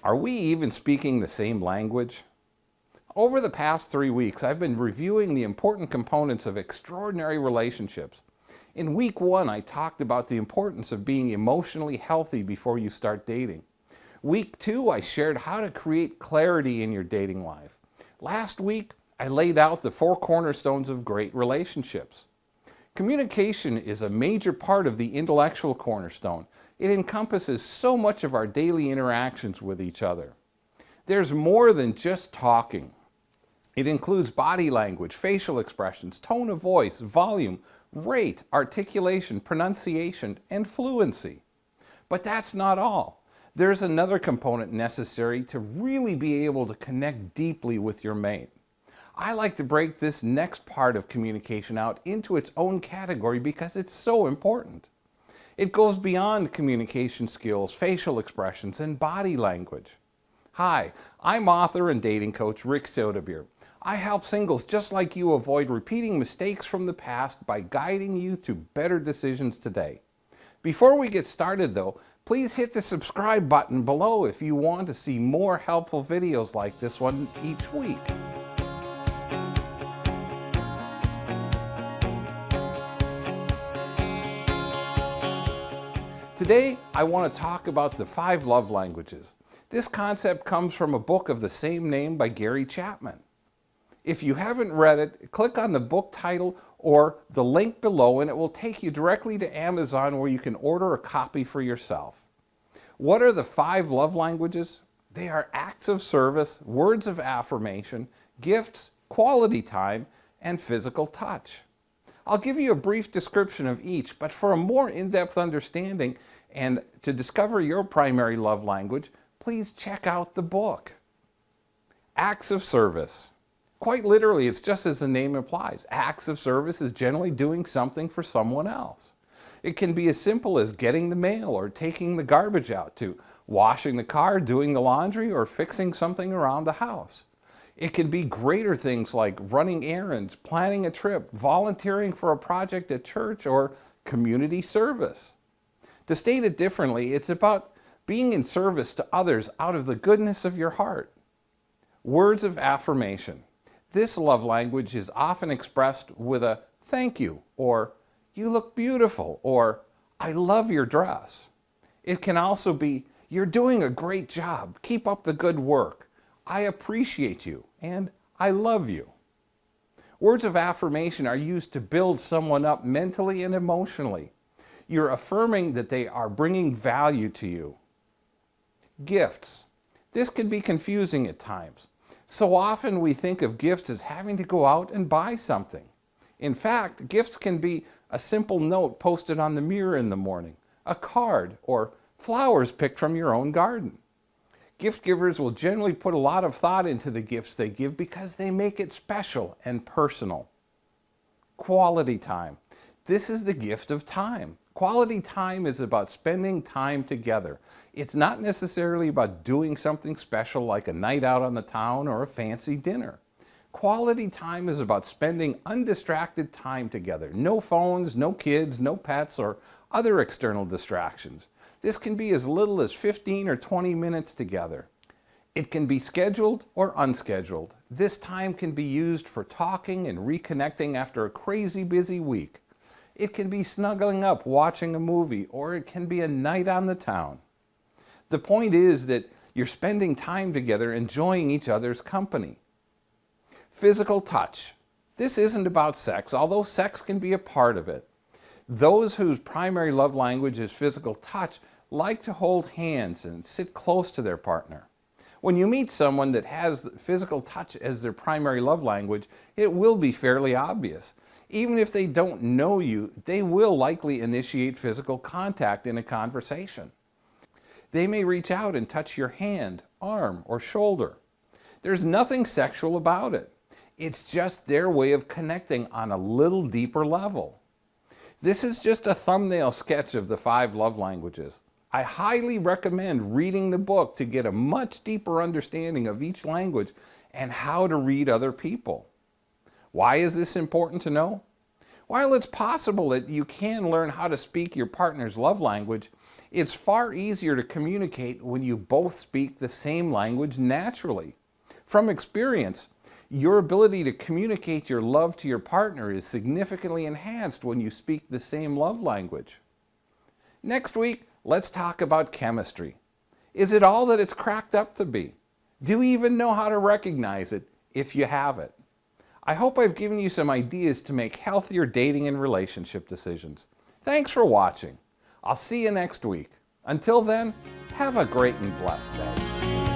Are we even speaking the same language? Over the past 3 weeks, I've been reviewing the important components of extraordinary relationships. In week 1, I talked about the importance of being emotionally healthy before you start dating. Week 2, I shared how to create clarity in your dating life. Last week, I laid out the 4 cornerstones of great relationships. Communication is a major part of the intellectual cornerstone. It encompasses so much of our daily interactions with each other. There's more than just talking. It includes body language, facial expressions, tone of voice, volume, rate, articulation, pronunciation, and fluency. But that's not all. There's another component necessary to really be able to connect deeply with your mate. I like to break this next part of communication out into its own category because it's so important. It goes beyond communication skills, facial expressions, and body language. Hi, I'm author and dating coach Rick Soderbeer. I help singles just like you avoid repeating mistakes from the past by guiding you to better decisions today. Before we get started though, please hit the subscribe button below if you want to see more helpful videos like this one each week. Today, I want to talk about the 5 love languages. This concept comes from a book of the same name by Gary Chapman. If you haven't read it, click on the book title or the link below and it will take you directly to Amazon where you can order a copy for yourself. What are the 5 love languages? They are acts of service, words of affirmation, gifts, quality time, and physical touch. I'll give you a brief description of each, but for a more in-depth understanding and to discover your primary love language, please check out the book. Acts of service. Quite literally, it's just as the name implies. Acts of service is generally doing something for someone else. It can be as simple as getting the mail or taking the garbage out to washing the car, doing the laundry, or fixing something around the house. It can be greater things like running errands, planning a trip, volunteering for a project at church, or community service. To state it differently, it's about being in service to others out of the goodness of your heart. Words of affirmation. This love language is often expressed with a thank you, or you look beautiful, or I love your dress. It can also be you're doing a great job, keep up the good work. I appreciate you, and I love you. Words of affirmation are used to build someone up mentally and emotionally. You're affirming that they are bringing value to you. Gifts. This can be confusing at times. So often we think of gifts as having to go out and buy something. In fact, gifts can be a simple note posted on the mirror in the morning, a card, or flowers picked from your own garden. Gift givers will generally put a lot of thought into the gifts they give because they make it special and personal. Quality time. This is the gift of time. Quality time is about spending time together. It's not necessarily about doing something special like a night out on the town or a fancy dinner. Quality time is about spending undistracted time together. No phones, no kids, no pets, or other external distractions. This can be as little as 15 or 20 minutes together. It can be scheduled or unscheduled. This time can be used for talking and reconnecting after a crazy busy week. It can be snuggling up watching a movie, or it can be a night on the town. The point is that you're spending time together enjoying each other's company. Physical touch. This isn't about sex, although sex can be a part of it. Those whose primary love language is physical touch like to hold hands and sit close to their partner. When you meet someone that has physical touch as their primary love language, it will be fairly obvious. Even if they don't know you, they will likely initiate physical contact in a conversation. They may reach out and touch your hand, arm, or shoulder. There's nothing sexual about it. It's just their way of connecting on a little deeper level. This is just a thumbnail sketch of the 5 love languages. I highly recommend reading the book to get a much deeper understanding of each language and how to read other people. Why is this important to know? While it's possible that you can learn how to speak your partner's love language, It's far easier to communicate when you both speak the same language naturally. From experience, your ability to communicate your love to your partner is significantly enhanced when you speak the same love language. Next week, let's talk about chemistry. Is it all that it's cracked up to be? Do you even know how to recognize it if you have it? I hope I've given you some ideas to make healthier dating and relationship decisions. Thanks for watching. I'll see you next week. Until then, have a great and blessed day.